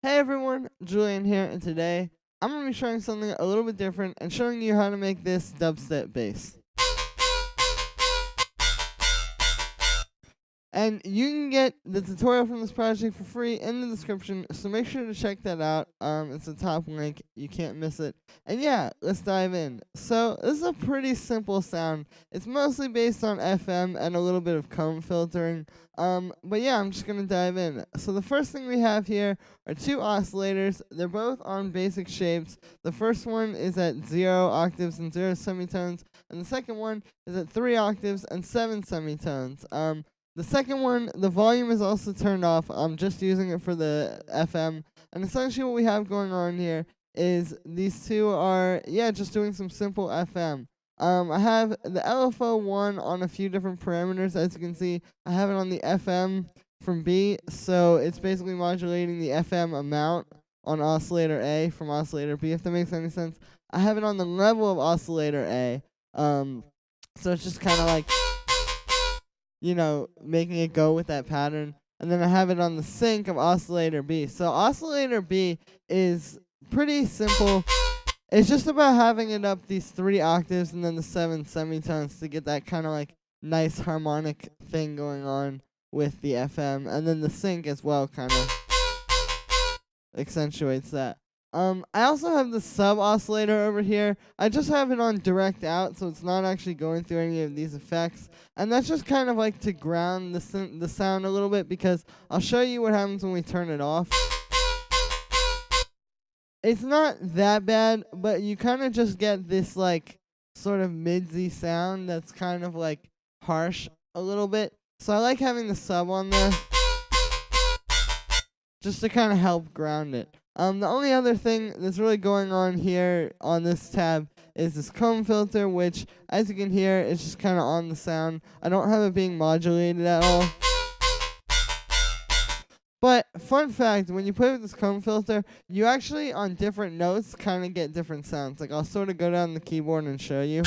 Hey everyone, Julian here, and today I'm going to be showing something a little bit different and showing you how to make this dubstep bass. And you can get the tutorial from this project for free in the description, so make sure to check that out. It's the top link, you can't miss it. And yeah, let's dive in. So this is a pretty simple sound. It's mostly based on FM and a little bit of comb filtering. But yeah, I'm just gonna dive in. So the first thing we have here are two oscillators. They're both on basic shapes. The first one is at 0 octaves and 0 semitones, and the second one is at 3 octaves and 7 semitones. The second one, the volume is also turned off. I'm just using it for the FM. And essentially what we have going on here is these two are, just doing some simple FM. I have the LFO1 on a few different parameters. As you can see, I have it on the FM from B, so it's basically modulating the FM amount on oscillator A from oscillator B, if that makes any sense. I have it on the level of oscillator A, so it's just kind of like, making it go with that pattern. And then I have it on the sync of oscillator B. So oscillator B is pretty simple. It's just about having it up these 3 octaves and then the 7 semitones to get that kind of like nice harmonic thing going on with the FM. And then the sync as well kind of accentuates that. I also have the sub oscillator over here. I just have it on direct out, so it's not actually going through any of these effects. And that's just kind of like to ground the sound a little bit, because I'll show you what happens when we turn it off. It's not that bad, but you kind of just get this like sort of midsy sound that's kind of like harsh a little bit. So I like having the sub on there just to kind of help ground it. The only other thing that's really going on here on this tab is this comb filter, which, as you can hear, is just kind of on the sound. I don't have it being modulated at all. But, fun fact, when you play with this comb filter, you actually, on different notes, kind of get different sounds. Like, I'll sort of go down the keyboard and show you.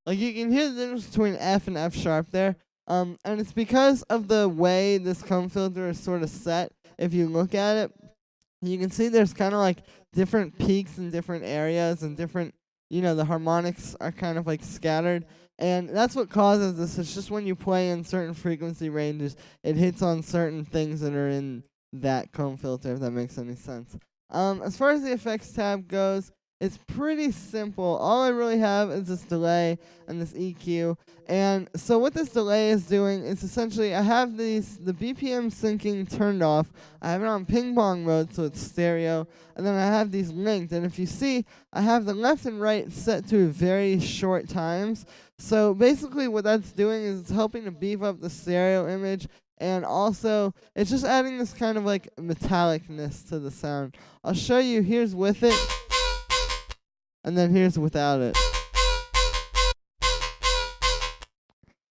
Like, you can hear the difference between F and F sharp there. And it's because of the way this comb filter is sort of set. If you look at it, you can see there's kind of like different peaks in different areas and different, the harmonics are kind of like scattered. And that's what causes this. It's just when you play in certain frequency ranges, it hits on certain things that are in that comb filter, if that makes any sense. As far as the effects tab goes, it's pretty simple. All I really have is this delay and this EQ. And so what this delay is doing is essentially I have the BPM syncing turned off. I have it on ping pong mode, so it's stereo. And then I have these linked. And if you see, I have the left and right set to very short times. So basically what that's doing is it's helping to beef up the stereo image. And also, it's just adding this kind of like metallicness to the sound. I'll show you. Here's with it. And then here's without it.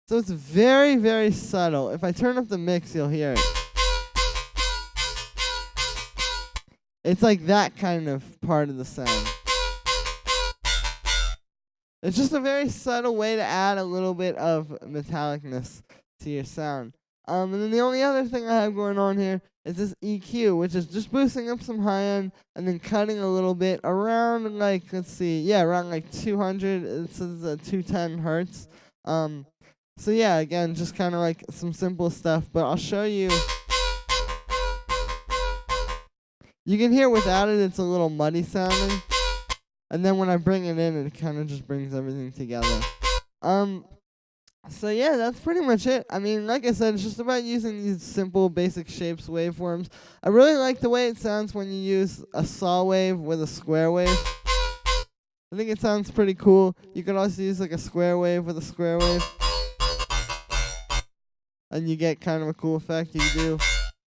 So it's very, very subtle. If I turn up the mix, you'll hear it. It's like that kind of part of the sound. It's just a very subtle way to add a little bit of metallicness to your sound. And then the only other thing I have going on here is this EQ, which is just boosting up some high end and then cutting a little bit around like, around like 200. It says 210 hertz. So yeah, again, just kind of like some simple stuff, but I'll show you. You can hear without it, it's a little muddy sounding. And then when I bring it in, it kind of just brings everything together. So yeah, that's pretty much it. I mean, like I said, it's just about using these simple basic shapes, waveforms. I really like the way it sounds when you use a saw wave with a square wave. I think it sounds pretty cool. You could also use like a square wave with a square wave. And you get kind of a cool effect. You can do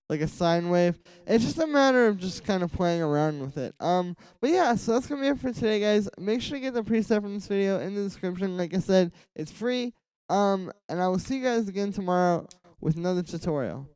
like a sine wave. It's just a matter of just kind of playing around with it. But yeah, so that's going to be it for today, guys. Make sure to get the preset from this video in the description. Like I said, it's free. And I will see you guys again tomorrow with another tutorial.